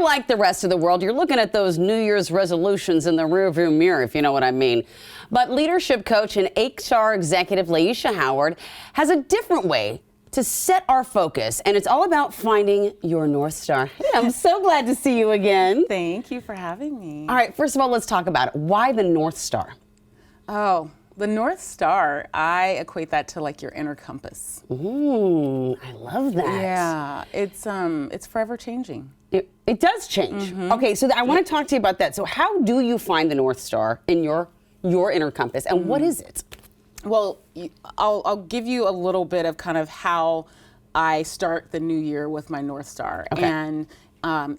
you're like the rest of the world. You're looking at those New Year's resolutions in the rearview mirror, if you know what I mean. But leadership coach and HR executive LaEisha Howard has a different way to set our focus, and it's all about finding your North Star. Hey, I'm so glad to see you again. Thank you for having me. All right, first of all, let's talk about it. Why the North Star? Oh, the North Star, I equate that to like your inner compass. Ooh, I love that. Yeah, it's forever changing. It does change. Okay, so I want to talk to you about that. So how do you find the North Star in your inner compass, and what is it? Well, I'll give you a little bit of kind of how I start the new year with my North Star. Okay. And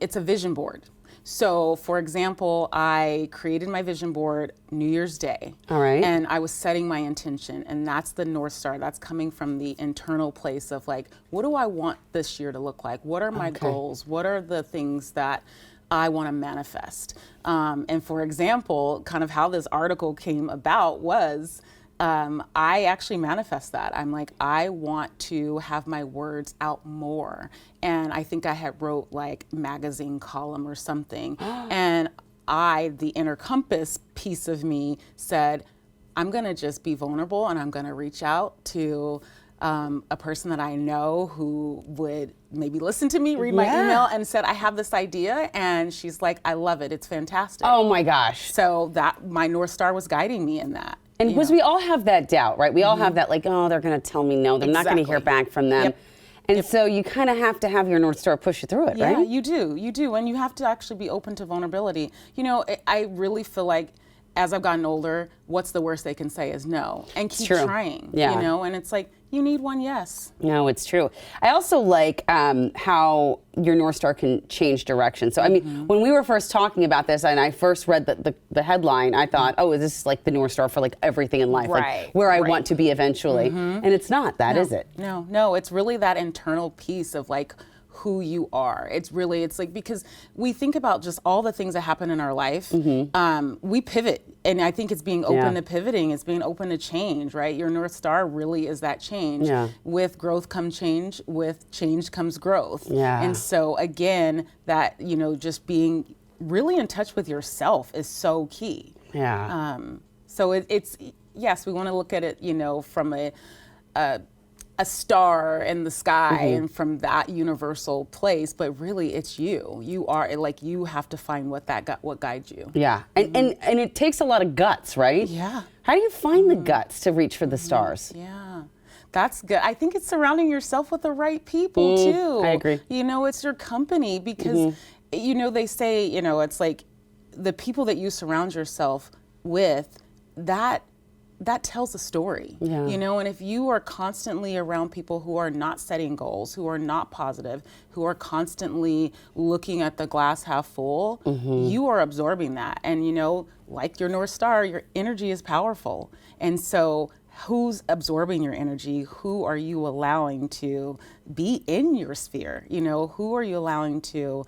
it's a vision board. So, for example, I created my vision board New Year's Day. All right. And I was setting my intention, and that's the North Star. That's coming from the internal place of like, what do I want this year to look like? What are my goals? What are the things that I want to manifest? And for example, kind of how this article came about was, I actually manifest that. I'm like, I want to have my words out more. And I think I had wrote like magazine column or something. And the inner compass piece of me said, I'm going to just be vulnerable and I'm going to reach out to a person that I know who would maybe listen to me, read my email, and said, I have this idea. And she's like, I love it. It's fantastic. Oh my gosh. So that my North Star was guiding me in that. And because we all have that doubt, right? We all have that like, oh, they're going to tell me no. They're not going to hear back from them. Yep. And so you kind of have to have your North Star push you through it, right? Yeah, you do. And you have to actually be open to vulnerability. You know, I really feel like as I've gotten older, what's the worst they can say is no. And keep trying, you know? And it's like, you need one yes. No, it's true. I also like how your North Star can change direction. So, I mean, when we were first talking about this and I first read the headline, I thought, oh, this is like the North Star for like everything in life, like where I want to be eventually. And it's not that, is it? No, it's really that internal piece of like, who you are. It's like, because we think about just all the things that happen in our life, we pivot. And I think it's being open to pivoting. It's being open to change, right? Your North Star really is that change. With growth comes change. With change comes growth. And so again, that, you know, just being really in touch with yourself is so key. So it's, yes, we want to look at it, you know, from a star in the sky and from that universal place, but really it's you are like, you have to find what guides you. And it takes a lot of guts, right? How do you find the guts to reach for the stars? That's good. I think it's surrounding yourself with the right people too. I agree. You know, it's your company because you know, they say, you know, it's like the people that you surround yourself with, that tells a story, you know, and if you are constantly around people who are not setting goals, who are not positive, who are constantly looking at the glass half full, you are absorbing that. And, you know, like your North Star, your energy is powerful. And so who's absorbing your energy? Who are you allowing to be in your sphere? You know, who are you allowing to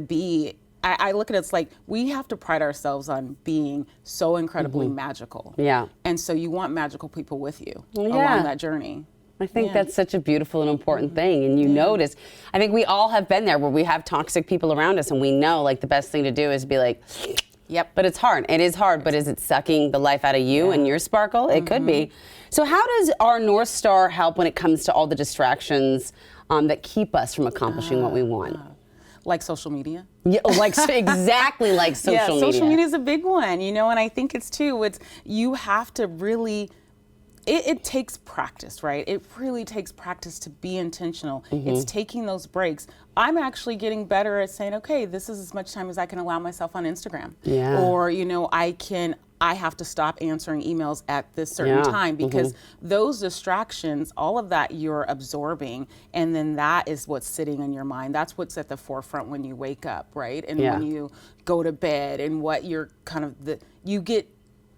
be? I look at it, it's like we have to pride ourselves on being so incredibly magical. And so you want magical people with you along that journey. I think that's such a beautiful and important thing. And you notice, I think we all have been there where we have toxic people around us and we know like the best thing to do is be like, but it's hard. It is hard, but is it sucking the life out of you and your sparkle? It could be. So how does our North Star help when it comes to all the distractions that keep us from accomplishing what we want? Like social media? Yeah, like exactly like social media. Social media is a big one, you know, and I think it's you have to really, it takes practice, right? It really takes practice to be intentional. It's taking those breaks. I'm actually getting better at saying, okay, this is as much time as I can allow myself on Instagram. Or, you know, I have to stop answering emails at this certain time because those distractions, all of that you're absorbing, and then that is what's sitting in your mind. That's what's at the forefront when you wake up, right? And when you go to bed and what you're kind of, you get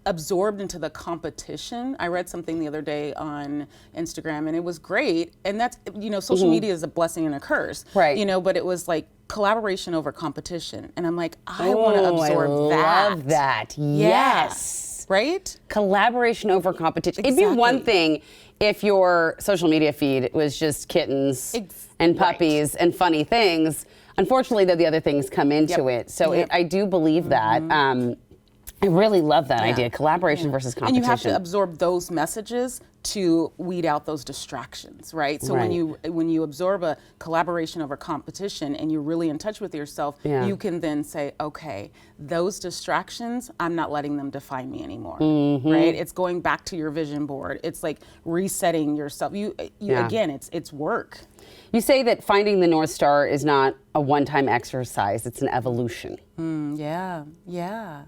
absorbed into the competition. I read something the other day on Instagram and it was great. And that's, you know, social media is a blessing and a curse, right? You know, but it was like collaboration over competition. And I'm like, I want to absorb that. I love that. Yes. Right? Collaboration over competition. It'd be one thing if your social media feed was just kittens and puppies and funny things. Unfortunately, though, the other things come into it. So I do believe that. I really love that idea, collaboration versus competition. And you have to absorb those messages to weed out those distractions, right? So when you absorb a collaboration over competition and you're really in touch with yourself, you can then say, okay, those distractions, I'm not letting them define me anymore, right? It's going back to your vision board. It's like resetting yourself. Again, it's work. You say that finding the North Star is not a one-time exercise, it's an evolution. Yeah.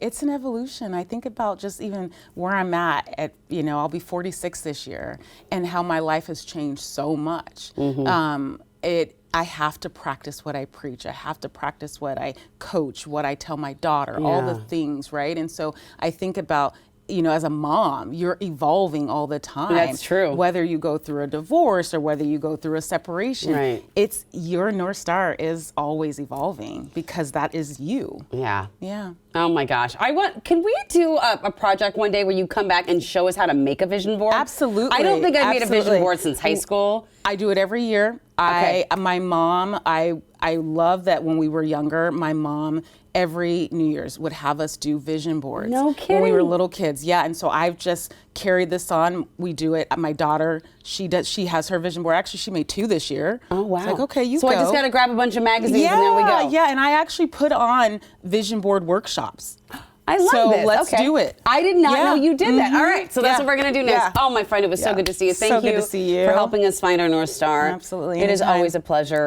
It's an evolution. I think about just even where I'm at, I'll be 46 this year, and how my life has changed so much. I have to practice what I preach. I have to practice what I coach, what I tell my daughter, all the things, right? And so I think about, as a mom, you're evolving all the time. That's true. Whether you go through a divorce or whether you go through a separation, it's your North Star is always evolving because that is you. Yeah. Yeah. Oh my gosh. Can we do a project one day where you come back and show us how to make a vision board? Absolutely. I don't think I've made a vision board since high school. I do it every year. My mom, I love that when we were younger, my mom every New Year's would have us do vision boards. No kidding. When we were little kids, and so I've just carried this on. We do it. My daughter, she has her vision board. Actually, she made 2 this year. Oh wow. It's like, okay, you so go. I just got to grab a bunch of magazines and there we go. Yeah, and I actually put on vision board workshops. I love so this. let's do it. I did not know you did that. All right, so that's what we're going to do next. Yeah. Oh, my friend, it was so good to see you. Thank you good to see you for helping us find our North Star. Absolutely. It is Anytime. always a pleasure.